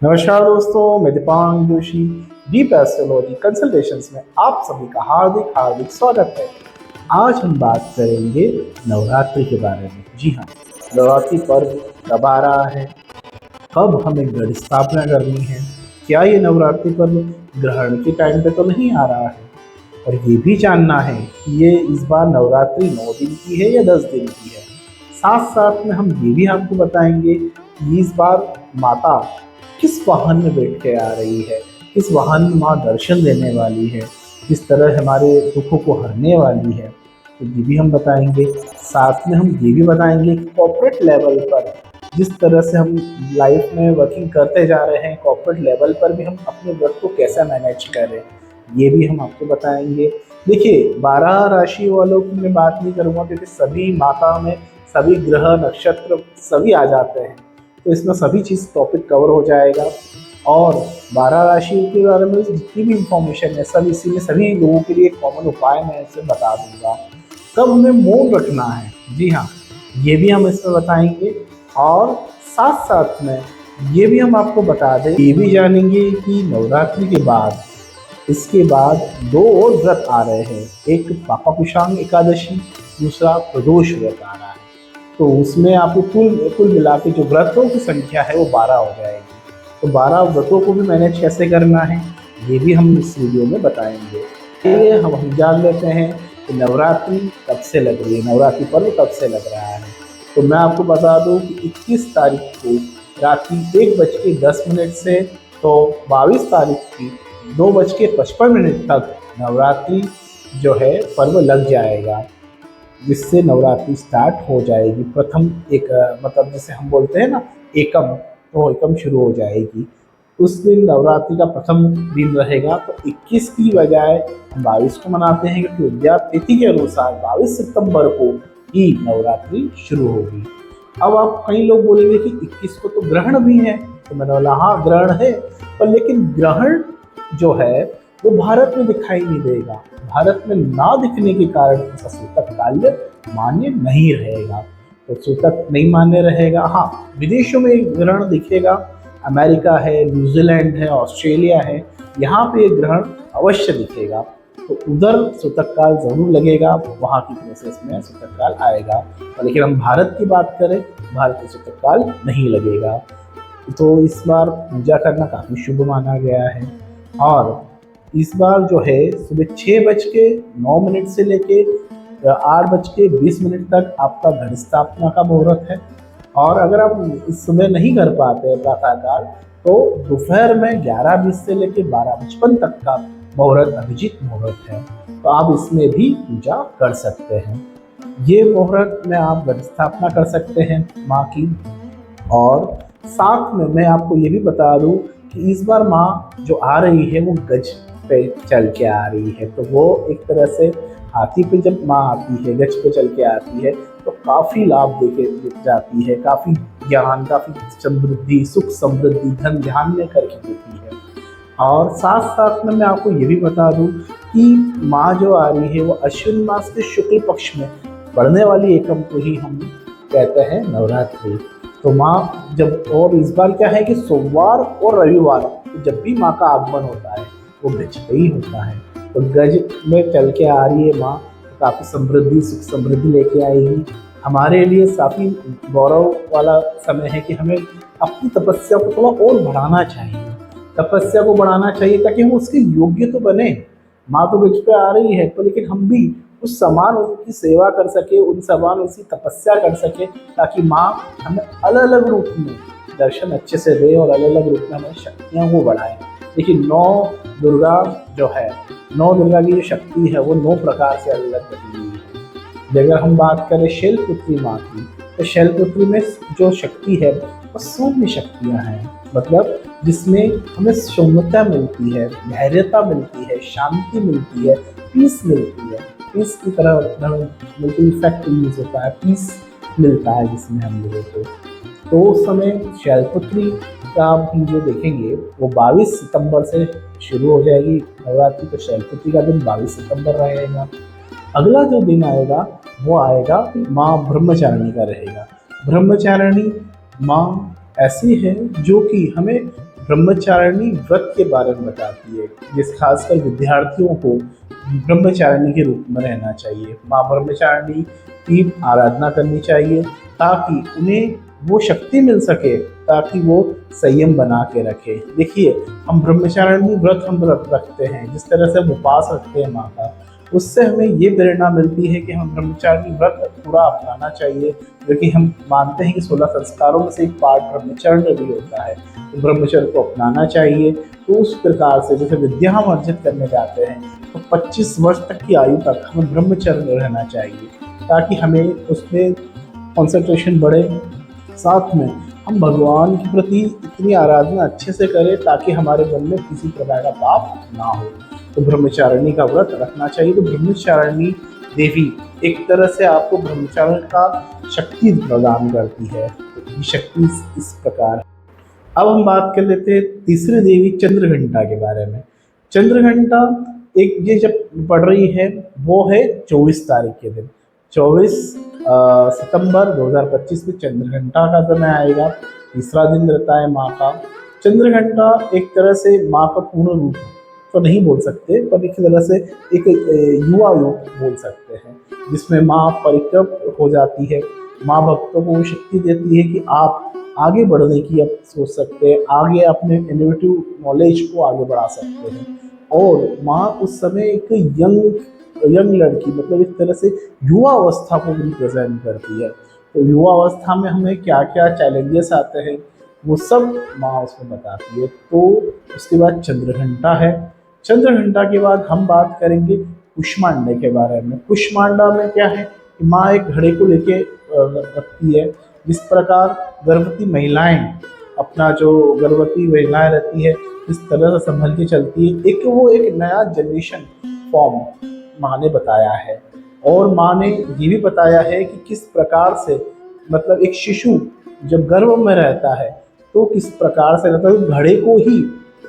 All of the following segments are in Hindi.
नमस्कार दोस्तों, मैं दीपांग जोशी डीप एस्ट्रोलॉजी कंसल्टेशंस में आप सभी का हार्दिक हार्दिक स्वागत है। आज हम बात करेंगे नवरात्रि के बारे में। जी हाँ, नवरात्रि पर्व कब आ रहा है, कब हमें गढ़ स्थापना करनी है, क्या ये नवरात्रि पर्व ग्रहण के टाइम पे तो नहीं आ रहा है, और ये भी जानना है कि ये इस बार नवरात्रि 9 दिन की है या 10 दिन की है। साथ साथ में हम ये भी आपको बताएंगे कि इस बार माता किस वाहन में बैठ के आ रही है, किस वाहन में माँ दर्शन देने वाली है, किस तरह हमारे दुखों को हरने वाली है, तो ये भी हम बताएंगे। साथ में हम ये भी बताएंगे कि कॉर्पोरेट लेवल पर जिस तरह से हम लाइफ में वर्किंग करते जा रहे हैं, कॉर्पोरेट लेवल पर भी हम अपने वर्क को कैसे मैनेज करें, ये भी हम आपको बताएंगे। देखिए, 12 राशि वालों की मैं बात नहीं करूँगा क्योंकि सभी माता में सभी ग्रह नक्षत्र सभी आ जाते हैं, तो इसमें सभी चीज़ टॉपिक कवर हो जाएगा। और 12 राशि के बारे में जितनी भी इंफॉर्मेशन है सब इसी में सभी लोगों के लिए कॉमन उपाय मैं इसे बता दूंगा। कब हमें मौन रखना है, जी हाँ, ये भी हम इसमें बताएंगे। और साथ साथ में ये भी हम आपको बता दें, ये भी जानेंगे कि नवरात्रि के बाद इसके बाद दो और व्रत आ रहे हैं। एक पापा कुशांग एकादशी, दूसरा प्रदोष व्रत आ रहा है। तो उसमें आपको कुल कुल मिला के जो व्रतों की संख्या है वो 12 हो जाएगी। तो 12 व्रतों को भी मैनेज कैसे करना है ये भी हम इस वीडियो में बताएंगे। चलिए हम जान लेते हैं कि नवरात्रि कब से लग रही है, नवरात्रि पर्व कब से लग रहा है। तो मैं आपको बता दूं कि 21 तारीख को रात्रि 1:10 से तो 22 तारीख की 2:55 तक नवरात्रि जो है पर्व लग जाएगा, जिससे नवरात्रि स्टार्ट हो जाएगी। प्रथम एक मतलब जिसे हम बोलते हैं ना एकम, तो एकम शुरू हो जाएगी। उस दिन नवरात्रि का प्रथम दिन रहेगा, तो 21 की बजाय हम 22 को मनाते हैं क्योंकि उद्यात तिथि के अनुसार 22 सितंबर को ही नवरात्रि शुरू होगी। अब आप कई लोग बोलेंगे कि 21 को तो ग्रहण भी है, तो मैंने बोला हाँ ग्रहण है, पर लेकिन ग्रहण जो है वो भारत में दिखाई नहीं देगा। भारत में ना दिखने के कारण ऐसा सूतक काल्य मान्य नहीं रहेगा, तो सूतक नहीं मान्य रहेगा। हाँ, विदेशों में ग्रहण दिखेगा, अमेरिका है, न्यूजीलैंड है, ऑस्ट्रेलिया है, यहाँ पे ग्रहण अवश्य दिखेगा, तो उधर सूतक काल जरूर लगेगा, वहाँ की प्रोसेस में सूतक काल आएगा। लेकिन हम भारत की बात करें, भारत में सूतक काल नहीं लगेगा। तो इस बार पूजा करना काफ़ी शुभ माना गया है। और इस बार जो है सुबह 6:09 से लेके 8:20 तक आपका घट स्थापना का मुहूर्त है। और अगर आप इस समय नहीं कर पाते हैं प्रातःकाल, तो दोपहर में 11:20 से लेके 12:55 तक का मुहूर्त अभिजीत मुहूर्त है, तो आप इसमें भी पूजा कर सकते हैं। ये मुहूर्त में आप घट स्थापना कर सकते हैं माँ की। और साथ में मैं आपको ये भी बता दूं कि इस बार माँ जो आ रही है वो गज पे चल के आ रही है, तो वो एक तरह से हाथी पे जब माँ आती है, गज पे चल के आती है, तो काफ़ी लाभ देके जाती है, काफ़ी ज्ञान, काफ़ी समृद्धि, सुख समृद्धि, धन ध्यान में करके देती है। और साथ साथ में मैं आपको ये भी बता दूं कि माँ जो आ रही है वो अश्विन मास के शुक्ल पक्ष में पड़ने वाली एकम को ही हम कहते हैं नवरात्रि। तो माँ जब, और इस बार क्या है कि सोमवार और रविवार जब भी माँ का आगमन होता है वो गज पे ही होता है, तो गज में चल के आ रही है माँ, तो काफ़ी समृद्धि, सुख समृद्धि लेके आएगी। हमारे लिए काफ़ी गौरव वाला समय है कि हमें अपनी तपस्या को थोड़ा और बढ़ाना चाहिए, तपस्या को बढ़ाना चाहिए ताकि हम उसके योग्य तो बने। माँ तो गज पे आ रही है, तो लेकिन हम भी उस समान उनकी सेवा कर सके, उन समान उसकी तपस्या कर सके, ताकि माँ हमें अलग अलग रूप में दर्शन अच्छे से दे और अलग अलग रूप में हमें शक्तियाँ को बढ़ाए। देखिए, 9 दुर्गा जो है, 9 दुर्गा की जो शक्ति है वो 9 प्रकार से अलग अलग बनी हुई है। अगर हम बात करें शैलपुत्री माँ की, तो शैलपुत्री में जो शक्ति है वो सौम्य शक्तियाँ हैं, मतलब जिसमें हमें सौम्यता मिलती है, धैर्यता मिलती है, शांति मिलती है, पीस मिलती है। पीस की तरह बिल्कुल इफेक्ट यूज होता है, पीस मिलता है जिसमें हम लोगों को। तो उस समय शैलपुत्री का हम जो देखेंगे वो 22 सितंबर से शुरू हो जाएगी नवरात्रि, तो शैलपुत्री का दिन 22 सितंबर रहेगा। अगला जो दिन आएगा वो आएगा माँ ब्रह्मचारिणी का रहेगा। ब्रह्मचारिणी माँ ऐसी है जो कि हमें ब्रह्मचारिणी व्रत के बारे में बताती है, जिस खासकर विद्यार्थियों को ब्रह्मचारिणी के रूप में रहना चाहिए। माँ ब्रह्मचारिणी की आराधना करनी चाहिए ताकि उन्हें वो शक्ति मिल सके, ताकि वो संयम बना के रखे। देखिए, हम ब्रह्मचारिणी व्रत हम रखते हैं, जिस तरह से हम उपवास रखते हैं माँ का, उससे हमें ये प्रेरणा मिलती है कि हम ब्रह्मचारिणी व्रत पूरा अपनाना चाहिए, क्योंकि हम मानते हैं कि 16 संस्कारों में से एक पार्ट ब्रह्मचर्य भी होता है। तो ब्रह्मचर्य को अपनाना चाहिए। तो उस प्रकार से जैसे विद्या हम अर्जित करने जाते हैं, तो 25 वर्ष तक की आयु तक हमें ब्रह्मचर्य में रहना चाहिए, ताकि हमें उसमें कंसंट्रेशन बढ़े। साथ में हम भगवान के प्रति इतनी आराधना अच्छे से करें ताकि हमारे मन में किसी प्रकार का पाप ना हो। तो ब्रह्मचारिणी का व्रत रखना चाहिए। तो ब्रह्मचारिणी देवी एक तरह से आपको ब्रह्मचर्य का शक्ति प्रदान करती है। तो ये शक्ति इस प्रकार। अब हम बात कर लेते हैं तीसरी देवी चंद्रघंटा के बारे में। चंद्रघंटा एक ये जब पड़ रही है वो है 24 तारीख के दिन, 24 सितंबर 2025 में चंद्रघंटा का समय आएगा। तीसरा दिन रहता है माँ का। चंद्रघंटा एक तरह से माँ का पूर्ण रूप तो नहीं बोल सकते, पर एक तरह से एक युवा रूप बोल सकते हैं, जिसमें माँ परिपक्व हो जाती है। माँ भक्तों को शक्ति देती है कि आप आगे बढ़ने की अब सोच सकते हैं, आगे अपने इनोवेटिव नॉलेज को आगे बढ़ा सकते हैं। और माँ उस समय एक यंग लड़की, मतलब एक तरह से युवा अवस्था को रिप्रेजेंट करती है। तो युवा अवस्था में हमें क्या क्या चैलेंजेस आते हैं वो सब माँ उसमें बताती है। तो उसके बाद चंद्रघंटा है। चंद्रघंटा के बाद हम बात करेंगे कुष्मांडा के बारे में। कुष्मांडा में क्या है कि माँ एक घड़े को लेके रखती है। जिस प्रकार गर्भवती महिलाएं अपना जो गर्भवती महिलाएं रहती है इस तरह से संभल के चलती है, एक नया जनरेशन फॉर्म माँ ने बताया है। और माँ ने ये भी बताया है कि किस प्रकार से, मतलब एक शिशु जब गर्भ में रहता है तो किस प्रकार से, मतलब घड़े को ही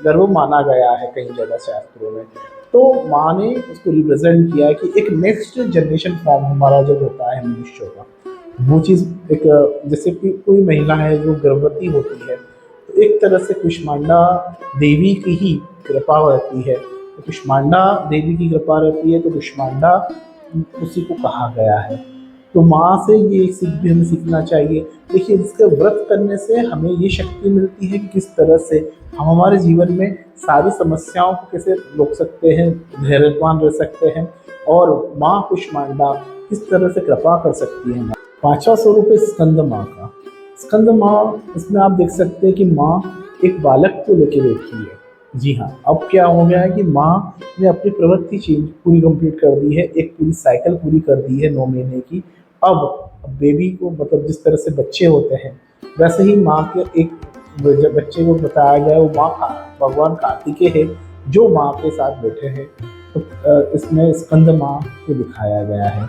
गर्भ माना गया है कई जगह शास्त्रों में। तो माँ ने उसको रिप्रेजेंट किया है कि एक नेक्स्ट जनरेशन फॉर्म हमारा जब होता है मनुष्यों का, वो चीज़ एक, जैसे कि कोई महिला है जो गर्भवती होती है तो एक तरह से कुष्मांडा देवी की ही कृपा रहती है। तो कुष्मांडा देवी की कृपा रहती है, तो कुष्मांडा उसी को कहा गया है। तो माँ से ये एक सीख भी हमें सीखना चाहिए। देखिए, इसके व्रत करने से हमें ये शक्ति मिलती है कि किस तरह से हम हमारे जीवन में सारी समस्याओं को कैसे रोक सकते हैं, धैर्यवान रह सकते हैं, और माँ कुष्मांडा किस तरह से कृपा कर सकती है। पांचवा स्वरूप है स्कंद माँ का। स्कंद माँ, इसमें आप देख सकते हैं कि माँ एक बालक को लेके बैठी है। जी हाँ, अब क्या हो गया है कि माँ ने अपनी प्रवृत्ति चेंज पूरी कंप्लीट कर दी है, एक पूरी साइकिल पूरी कर दी है 9 महीने की। अब बेबी को, मतलब जिस तरह से बच्चे होते हैं वैसे ही माँ के एक बच्चे को बताया गया है। वो माँ भगवान कार्तिकेय है जो माँ के साथ बैठे हैं। तो इसमें स्कंद माँ को दिखाया गया है।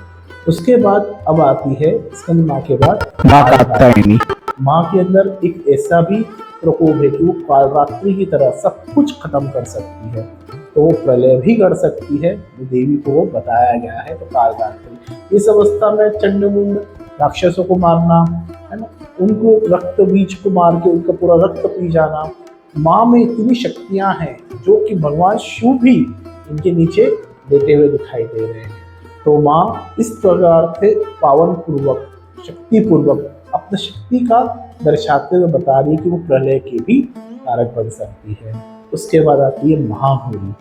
उसके बाद अब आती है स्कंद माँ के बाद माँ कात्यायनी। माँ के अंदर एक ऐसा भी प्रकोप है कि वो कालरात्रि की तरह सब कुछ खत्म कर सकती है। तो वो प्रलय भी कर सकती है, वो देवी को वो बताया गया है। तो कालरात्रि इस अवस्था में चंडमुंड राक्षसों को मारना है ना, उनको रक्त बीज को मार के उनका पूरा रक्त पी जाना। माँ में इतनी शक्तियाँ हैं जो कि भगवान शिव भी इनके नीचे लेटे हुए दिखाई दे रहे हैं। तो माँ इस प्रकार से पावन पूर्वक, शक्ति पूर्वक अपनी शक्ति का दर्शाते हुए बता रही है कि वो प्रलय के भी कारक बन सकती है। उसके बाद आती है महागौरी।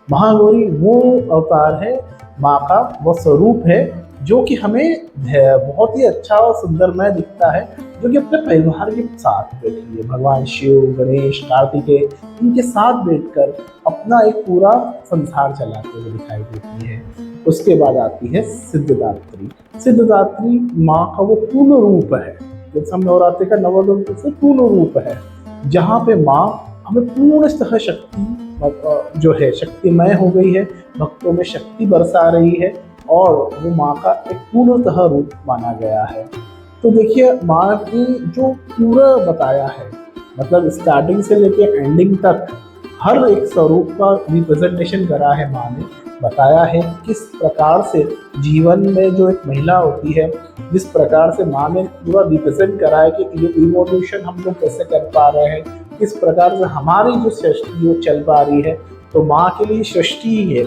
महागौरी वो अवतार है माँ का, वो स्वरूप है जो कि हमें बहुत ही अच्छा और सुंदरमय दिखता है, जो कि अपने परिवार के साथ बैठी है। भगवान शिव, गणेश, कार्तिकेय इनके साथ बैठकर अपना एक पूरा संसार चलाते हुए दिखाई देती है। उसके बाद आती है सिद्धदात्री। सिद्धदात्री माँ का वो पूर्ण रूप है, जैसे हम नवरात्रि का नवदुर्गा से पूर्ण रूप है, जहाँ पे माँ हमें पूर्णतः शक्ति जो है शक्तिमय हो गई है, भक्तों में शक्ति बरसा रही है, और वो माँ का एक पूर्णतः रूप माना गया है। तो देखिए, माँ की जो पूरा बताया है, मतलब स्टार्टिंग से लेके एंडिंग तक हर एक स्वरूप का रिप्रेजेंटेशन करा है। माँ ने बताया है किस प्रकार से जीवन में जो एक महिला होती है, जिस प्रकार से माँ ने पूरा रिप्रेजेंट करा है कि इवोल्यूशन हम लोग कैसे कर पा रहे हैं, किस प्रकार से हमारी जो सृष्टि वो चल पा रही है, तो माँ के लिए सृष्टि ही है।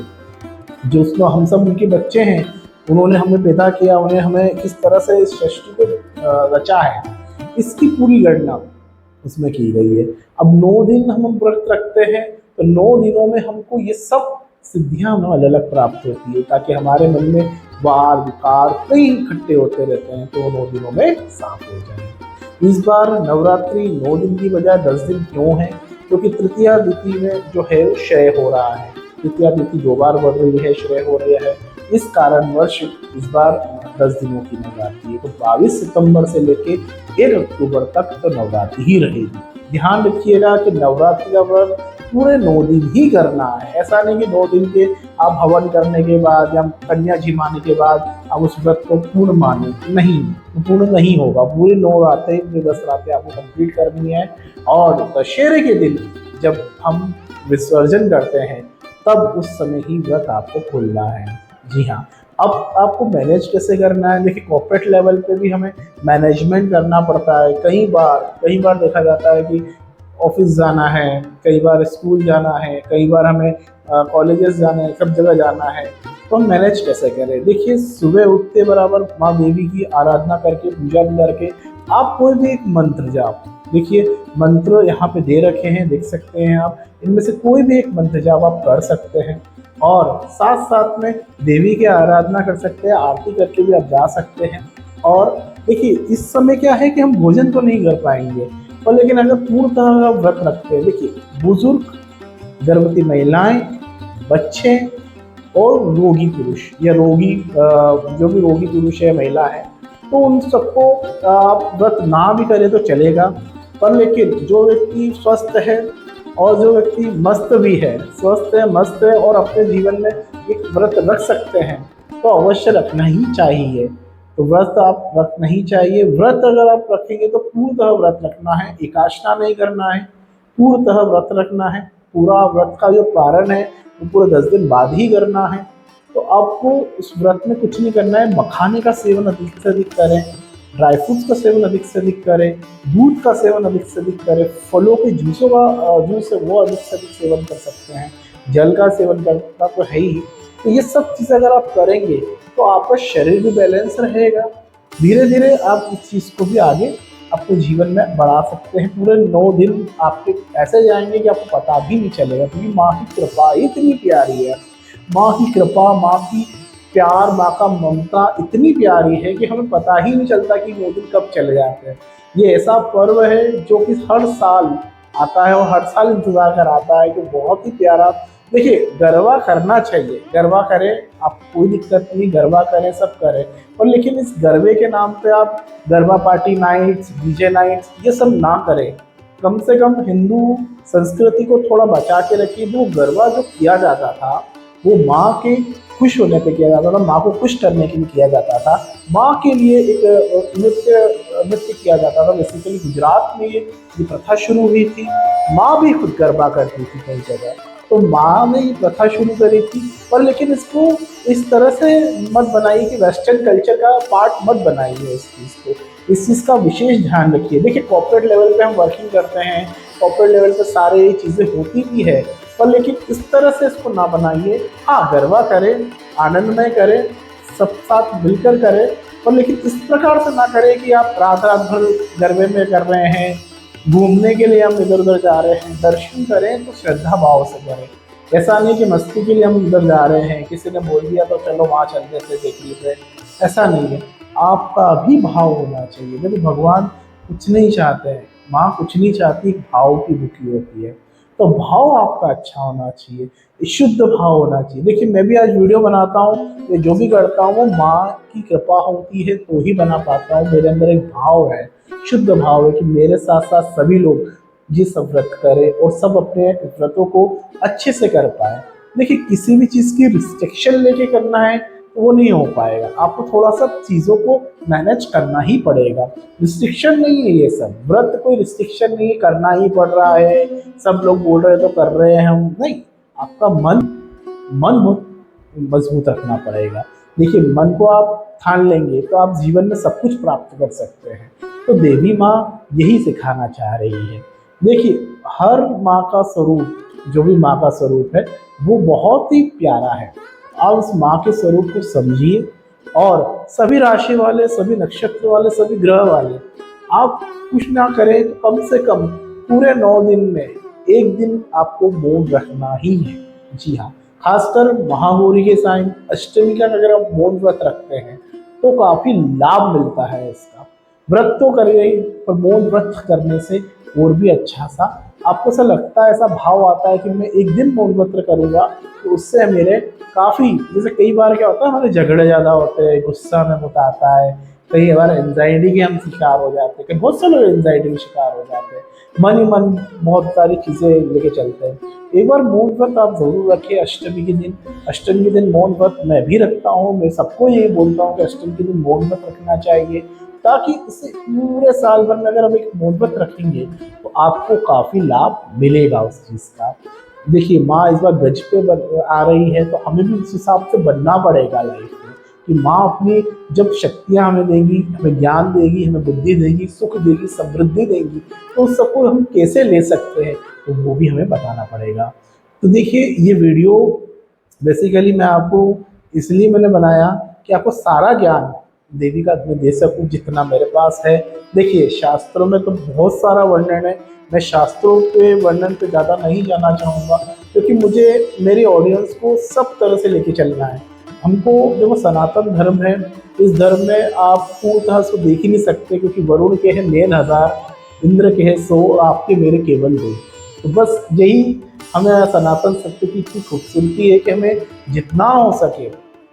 जो उसमें हम सब उनके बच्चे हैं, उन्होंने हमें पैदा किया, उन्हें हमें किस तरह से इस सृष्टि को रचा है, इसकी पूरी गणना उसमें की गई है। अब 9 दिन हम व्रत रखते हैं, तो 9 दिनों में हमको ये सब सिद्धियां हमें अलग अलग प्राप्त होती है, ताकि हमारे मन में वार विकार कई इकट्ठे होते रहते हैं, तो 9 दिनों में साफ हो जाए। इस बार नवरात्रि 9 दिन की बजाय 10 दिन क्यों है? क्योंकि तृतीया तिथि में जो है क्षय हो रहा है, तृतीया तिथि 2 बार बढ़ रही है, क्षय हो रही है, इस कारणवश इस बार 10 दिनों की नवरात्रि है। तो 22 सितंबर से लेके 1 अक्टूबर तक तो नवरात्रि ही रहेगी। ध्यान रखिएगा कि नवरात्रि का व्रत पूरे 9 दिन ही करना है। ऐसा नहीं कि 9 दिन के आप हवन करने के बाद या कन्या झिमाने के बाद आप उस व्रत को पूर्ण माने, नहीं, पूर्ण नहीं होगा। पूरी 9 रातें, पूरी 10 रातें आपको कंप्लीट करनी है। और दशहरे के दिन जब हम विसर्जन करते हैं, तब उस समय ही व्रत आपको खोलना है। जी हाँ। अब आपको मैनेज कैसे करना है? देखिए, कॉर्पोरेट लेवल पे भी हमें मैनेजमेंट करना पड़ता है। कई बार देखा जाता है कि ऑफिस जाना है, कई बार स्कूल जाना है, कई बार हमें कॉलेजेस जाना है, सब जगह जाना है, तो हम मैनेज कैसे करें? देखिए, सुबह उठते बराबर माँ देवी की आराधना करके, पूजा करके आप कोई भी एक मंत्र जाप, देखिए मंत्र यहाँ पे दे रखे हैं, देख सकते हैं आप, इनमें से कोई भी एक मंत्र जाप आप कर सकते हैं। और साथ साथ में देवी की आराधना कर सकते हैं, आरती करके भी आप जा सकते हैं। और देखिए, इस समय क्या है कि हम भोजन तो नहीं कर पाएंगे, और लेकिन अगर पूर्णतः व्रत रखते हैं, देखिए बुजुर्ग, गर्भवती महिलाएं, बच्चे और रोगी पुरुष या रोगी जो भी रोगी पुरुष है, महिला है, तो उन सबको आप व्रत ना भी करें तो चलेगा। पर लेकिन जो व्यक्ति स्वस्थ है और जो व्यक्ति मस्त भी है, स्वस्थ है, मस्त है और अपने जीवन में एक व्रत रख सकते हैं, तो अवश्य रखना ही चाहिए। तो व्रत आप रखना ही चाहिए। व्रत अगर आप रखेंगे तो पूर्णतः व्रत रखना है, एकादशा नहीं करना है, पूर्णतः व्रत रखना है। पूरा व्रत का जो पारण है वो पूरे 10 दिन बाद ही करना है। तो आपको उस व्रत में कुछ नहीं करना है। मखाने का सेवन अधिक से अधिक करें, ड्राई फ्रूट्स का सेवन अधिक से अधिक करें, दूध का सेवन अधिक से अधिक करें, फलों के जूसों का जूस है वो अधिक से अधिक सेवन कर सकते हैं, जल का सेवन करना तो है ही। तो ये सब चीज़ अगर आप करेंगे तो आपका शरीर भी बैलेंस रहेगा। धीरे धीरे आप इस चीज़ को भी आगे अपने जीवन में बढ़ा सकते हैं। पूरे 9 दिन आपके ऐसे जाएंगे कि आपको पता भी नहीं चलेगा, क्योंकि माँ की कृपा इतनी प्यारी है। माँ की कृपा, माँ की प्यार, माँ का ममता इतनी प्यारी है कि हमें पता ही नहीं चलता कि 9 दिन कब चले जाते हैं। ये ऐसा पर्व है जो कि हर साल आता है और हर साल इंतजार कराता है, कि बहुत ही प्यारा। देखिए, गरबा करना चाहिए, गरबा करें, आपको कोई दिक्कत नहीं, गरबा करें, सब करें, पर लेकिन इस गरबे के नाम पे आप garba party nights, DJ nights ये सब ना करें। कम से कम हिंदू संस्कृति को थोड़ा बचा के रखिए। जो गरबा जो किया जाता था वो माँ के खुश होने पे किया जाता था, माँ को खुश करने के लिए किया जाता था, माँ के लिए एक नृत्य किया जाता था। बेसिकली गुजरात में ये प्रथा शुरू हुई थी। माँ भी खुद गरबा करती थी कई जगह, तो माँ ने ये प्रथा शुरू करी थी। पर लेकिन इसको इस तरह से मत बनाइए कि वेस्टर्न कल्चर का पार्ट मत बनाइए इस चीज़ को। इस चीज़ का विशेष ध्यान रखिए। देखिए, कॉर्पोरेट लेवल पे हम वर्किंग करते हैं, कॉर्पोरेट लेवल पे सारे ये चीज़ें होती भी है, पर लेकिन इस तरह से इसको ना बनाइए। हाँ, गरबा करें, आनंदमय करें, सब साथ मिलकर करें, पर लेकिन इस प्रकार से ना करें कि आप रात रात भर गरबे में कर रहे हैं, घूमने के लिए हम इधर उधर जा रहे हैं। दर्शन करें तो श्रद्धा भाव से करें। ऐसा नहीं कि मस्ती के लिए हम उधर जा रहे हैं, किसी ने बोल दिया तो चलो वहाँ चलते थे, देख लीजिए, ऐसा नहीं है। आपका भी भाव होना चाहिए। देखो, भगवान कुछ नहीं चाहते हैं, माँ कुछ नहीं चाहती, भाव की भूखी होती है। तो भाव आपका अच्छा होना चाहिए, शुद्ध भाव होना चाहिए। देखिए, मैं भी आज वीडियो बनाता हूँ, ये जो भी करता हूँ वो माँ की कृपा होती है तो ही बना पाता हूँ। मेरे अंदर एक भाव है, शुद्ध भाव है कि मेरे साथ साथ सभी लोग ये सब व्रत करें और सब अपने व्रतों को अच्छे से कर पाए। देखिए, किसी भी चीज़ की रिस्ट्रिक्शन लेके करना है तो वो नहीं हो पाएगा। आपको थोड़ा सा चीज़ों को मैनेज करना ही पड़ेगा। रिस्ट्रिक्शन नहीं है ये सब, व्रत कोई रिस्ट्रिक्शन नहीं है, करना ही पड़ रहा है, सब लोग बोल रहे हैं तो कर रहे हैं हम, नहीं। आपका मन बहुत मजबूत रखना पड़ेगा। देखिए, मन को आप ठान लेंगे तो आप जीवन में सब कुछ प्राप्त कर सकते हैं। तो देवी माँ यही सिखाना चाह रही है। देखिए, हर माँ का स्वरूप, जो भी माँ का स्वरूप है, वो बहुत ही प्यारा है। आप उस माँ के स्वरूप को समझिए, और सभी राशि वाले, सभी नक्षत्र वाले, सभी ग्रह वाले, आप कुछ ना करें तो कम से कम पूरे 9 दिन में एक दिन आपको मौन रखना ही है। जी हाँ, खासकर महागौरी के साइन अष्टमी का अगर आप मौन व्रत रखते हैं तो काफी लाभ मिलता है इसका। व्रत तो करिए ही, पर मौन व्रत करने से और भी अच्छा सा आपको ऐसा लगता है, ऐसा भाव आता है कि मैं एक दिन मौन व्रत करूंगा तो उससे मेरे काफी, जैसे कई बार क्या होता है हमारे झगड़े ज्यादा होते हैं, गुस्सा हमें बहुत आता है, कई बार एंजाइटी के हम शिकार हो जाते हैं, कई बहुत से लोग एंजाइटी के शिकार हो जाते हैं, मन ही मन बहुत सारी चीजें लेके चलते हैं। एक बार मौन व्रत आप जरूर रखिए अष्टमी के दिन। अष्टमी के दिन मौन व्रत मैं भी रखता हूँ, मैं सबको यही बोलता हूँ कि अष्टमी के दिन मौन व्रत रखना चाहिए, ताकि इसे पूरे साल भर में अगर हम एक मौन व्रत रखेंगे तो आपको काफी लाभ मिलेगा उस चीज का। देखिए, माँ इस बार गज पे आ रही है तो हमें भी उस हिसाब से बनना पड़ेगा लाइफ में, कि माँ अपनी जब शक्तियाँ हमें देंगी, हमें ज्ञान देगी, हमें बुद्धि देगी, सुख देगी, समृद्धि देगी, तो उस सबको हम कैसे ले सकते हैं, तो वो भी हमें बताना पड़ेगा। तो देखिए, ये वीडियो बेसिकली मैं आपको इसलिए मैंने बनाया कि आपको सारा ज्ञान देवी का मैं दे सकूं जितना मेरे पास है। देखिए, शास्त्रों में तो बहुत सारा वर्णन है, मैं शास्त्रों के वर्णन पे ज़्यादा नहीं जाना चाहूँगा, क्योंकि मुझे मेरी ऑडियंस को सब तरह से लेके चलना है। हमको देखो, सनातन धर्म है, इस धर्म में आप पूर्णतः उसको देख ही नहीं सकते, क्योंकि वरुण के हैं नेन 1000, इंद्र के हैं 100 और आपके मेरे केवल 2। तो बस यही हमें सनातन सत्य की इतनी खूबसूरती है कि हमें जितना हो सके,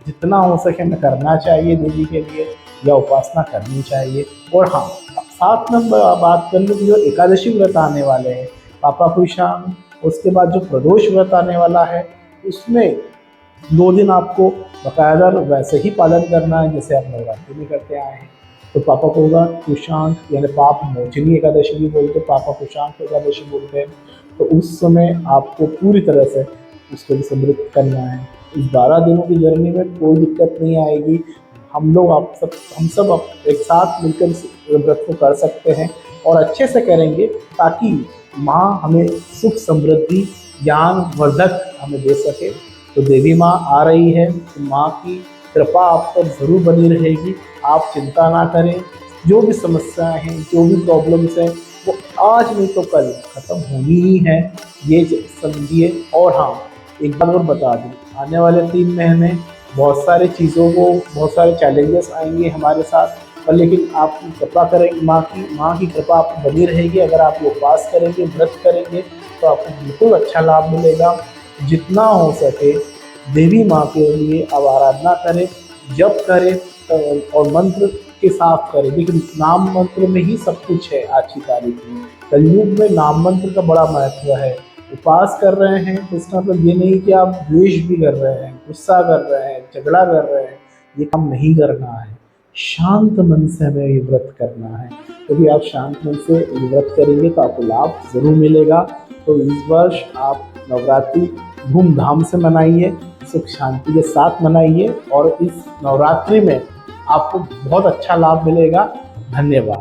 जितना हो सके हमें करना चाहिए देवी के लिए, या उपासना करनी चाहिए। और हाँ, साथ में बात कर लूँ कि जो एकादशी व्रत आने वाले हैं, पापा कुशांग, उसके बाद जो प्रदोष व्रत आने वाला है, उसमें 2 दिन आपको बाकायदा वैसे ही पालन करना है जैसे आप नवरात्रि में करते आए हैं। तो पापा को होगा कुशांक, यानी पाप मोचनी एकादशी भी बोलते हैं, पापा कुशांक एकादशी बोलते हैं। तो उस समय आपको पूरी तरह से उसको भी समृद्ध करना है। इस 12 दिनों की जर्नी में कोई दिक्कत नहीं आएगी। हम सब एक साथ मिलकर इस व्रत को कर सकते हैं और अच्छे से करेंगे, ताकि माँ हमें सुख समृद्धि ज्ञान वर्धक हमें दे सके। तो देवी माँ आ रही है, तो माँ की कृपा आप पर जरूर बनी रहेगी। आप चिंता ना करें, जो भी समस्याएं हैं, जो भी प्रॉब्लम्स हैं, वो आज नहीं तो कल खत्म होनी ही है, ये समझिए। और हाँ, एक बात और बता दूँ, आने वाले 3 महीने बहुत सारी चीज़ों को, बहुत सारे चैलेंजेस आएंगे हमारे साथ, और लेकिन आप कृपा करेंगे, माँ की कृपा आपको बनी रहेगी। अगर आप उपवास करेंगे, व्रत करेंगे, तो आपको बिल्कुल अच्छा लाभ मिलेगा। जितना हो सके देवी माँ के लिए अब आराधना करें, जप करें, और मंत्र के साथ करें। लेकिन नाम मंत्र में ही सब कुछ है आज की तारीख में। कलयुग में नाम मंत्र का बड़ा महत्व है। उपवास कर रहे हैं तो इसका मतलब ये नहीं कि आप द्वेष भी कर रहे हैं, गुस्सा कर रहे हैं, झगड़ा कर रहे हैं, ये काम नहीं करना है। शांत मन से हमें ये व्रत करना है, क्योंकि आप शांत मन से ये व्रत करेंगे तो आपको लाभ जरूर मिलेगा। तो इस वर्ष आप नवरात्रि धूमधाम से मनाइए, सुख शांति के साथ मनाइए, और इस नवरात्रि में आपको बहुत अच्छा लाभ मिलेगा। धन्यवाद।